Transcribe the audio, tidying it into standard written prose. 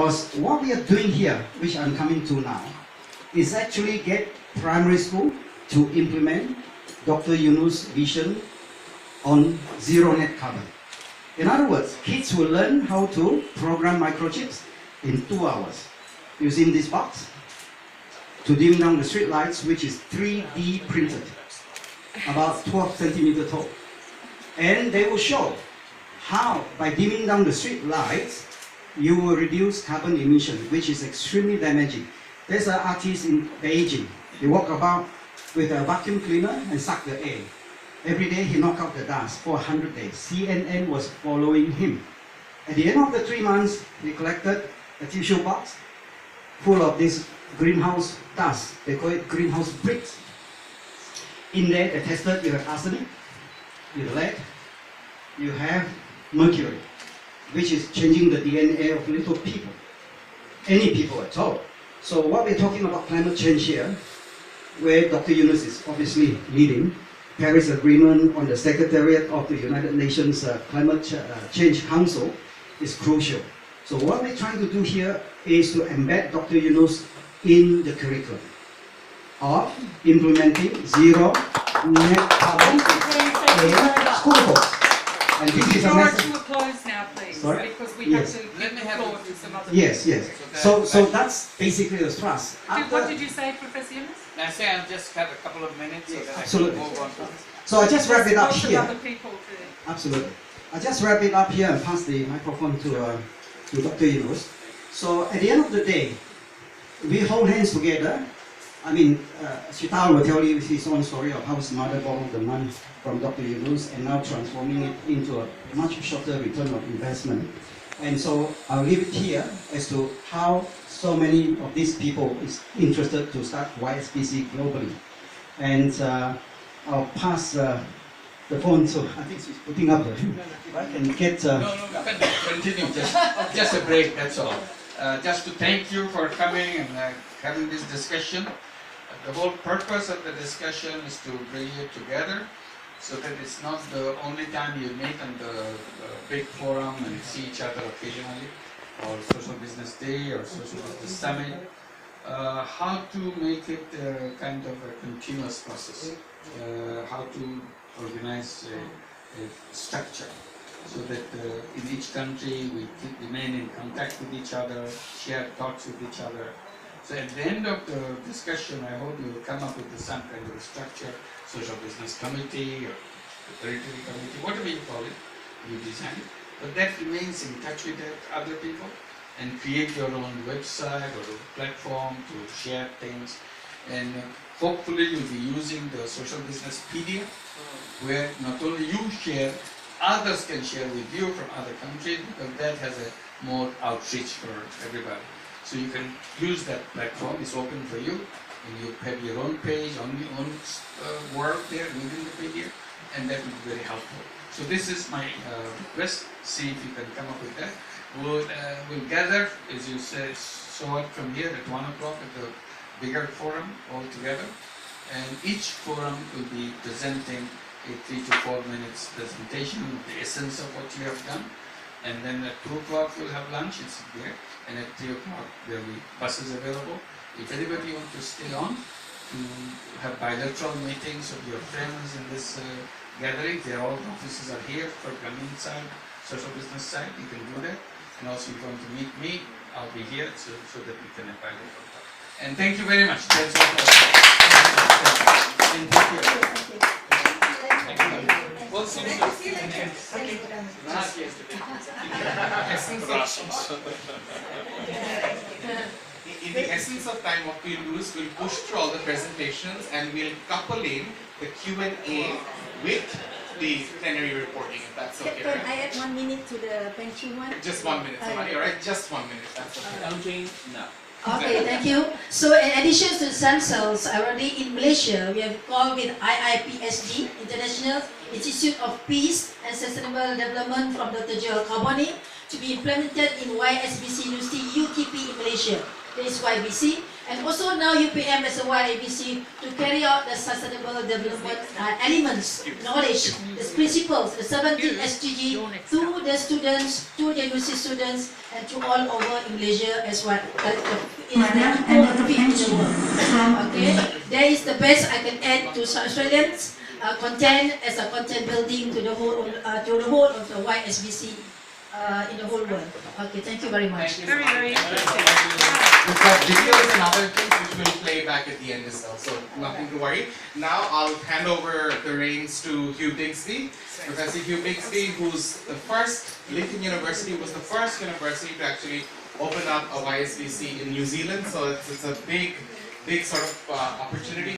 Because what we are doing here, which I'm coming to now, is actually get primary school to implement Dr. Younus' vision on zero net carbon. In other words, kids will learn how to program microchips in 2 hours using this box to dim down the street lights, which is 3D printed, about 12 centimeters tall. And they will show how, by dimming down the street lights, you will reduce carbon emission, which is extremely damaging. There's an artist in Beijing. He walk about with a vacuum cleaner and suck the air. Every day he knocked out the dust for 100 days. CNN was following him. At the end of the 3 months, he collected a tissue box full of this greenhouse dust. They call it greenhouse bricks. In there, they tested you have arsenic, you have lead, you have mercury, which is changing the DNA of little people, any people at all. So what we're talking about climate change here, where Dr. Younus is obviously leading, Paris Agreement on the Secretariat of the United Nations Climate Change Council is crucial. So what we're trying to do here is to embed Dr. Younus in the curriculum of implementing zero net carbon in school course. And this is a message. To a close now, please. Sorry? Because we Yes. have to give the floor to some other Yes, people. yes. So that's basically the thrust. What did you say, Professor Younus? I say I'll just have a couple of minutes so that Absolutely. I can move on. So I just wrap it up Lots of here. other people to... Absolutely. I just wrap it up here and pass the microphone to Dr. Younus. So at the end of the day, we hold hands together. I mean, Shitao will tell you his own story of how his mother borrowed the money from Dr. Younus and now transforming it into a much shorter return of investment. And so I'll leave it here as to how so many of these people is interested to start YSBC globally. And I'll pass the phone to, I think she's putting up, if I can get... No, you can continue, just a break, that's all. Just to thank you for coming and having this discussion. The whole purpose of the discussion is to bring you together so that it's not the only time you meet on the big forum and see each other occasionally, or Social Business Day or Social Business Summit. How to make it kind of a continuous process, how to organize a structure so that in each country we remain in contact with each other, share thoughts with each other. So at the end of the discussion, I hope you will come up with some kind of a structure, social business committee or the territory committee, whatever you call it, you design it. But that remains in touch with other people and create your own website or platform to share things. And hopefully you'll be using the social business PDF, where not only you share, others can share with you from other countries, because that has a more outreach for everybody. So you can use that platform, it's open for you, and you have your own page, on your own work there within the PDF, and that will be very helpful. So this is my request, see if you can come up with that. We'll gather, as you said, saw it from here at 1 o'clock at the bigger forum all together, and each forum will be presenting a 3 to 4 minutes presentation of the essence of what you have done. And then at 2 o'clock we'll have lunch, it's there, and at 3 o'clock there will be buses available. If anybody wants to stay on to have bilateral meetings of your friends in this gathering, all the offices are here for coming side, social business side, you can do that. And also if you want to meet me, I'll be here so that we can have bilateral talk. And thank you very much. That's all. And thank you. Thank you. Well, in the essence of time, what we'll do is we'll push through all the presentations and we'll couple in the Q&A with the plenary reporting, if that's okay. Can I add 1 minute to the pension one? Just 1 minute, somebody, all right? Just 1 minute, that's okay. No. Okay, thank you. So in addition to stem cells, already in Malaysia, we have called with IIPSD, International Institute of Peace and Sustainable Development from Dr. Joel Carboni, to be implemented in YSBC University UTP in Malaysia. That is YBC. And also now UPM as a YABC to carry out the sustainable development elements, knowledge, the principles, the 17 SDG to the students, to the UC students, and to all over in Malaysia as well. That is the whole fit to the world. Okay, that is the best I can add to Australians content as a content building to the whole of the YSBC in the whole world. Okay, thank you very much. Thank you. Very, very interesting. We've got videos and other things which we'll play back at the end as well, so nothing to worry. Now I'll hand over the reins to Hugh Bigsby, Professor Hugh Bigsby, who's the first, Lincoln University was the first university to actually open up a YSBC in New Zealand, so it's a big sort of opportunity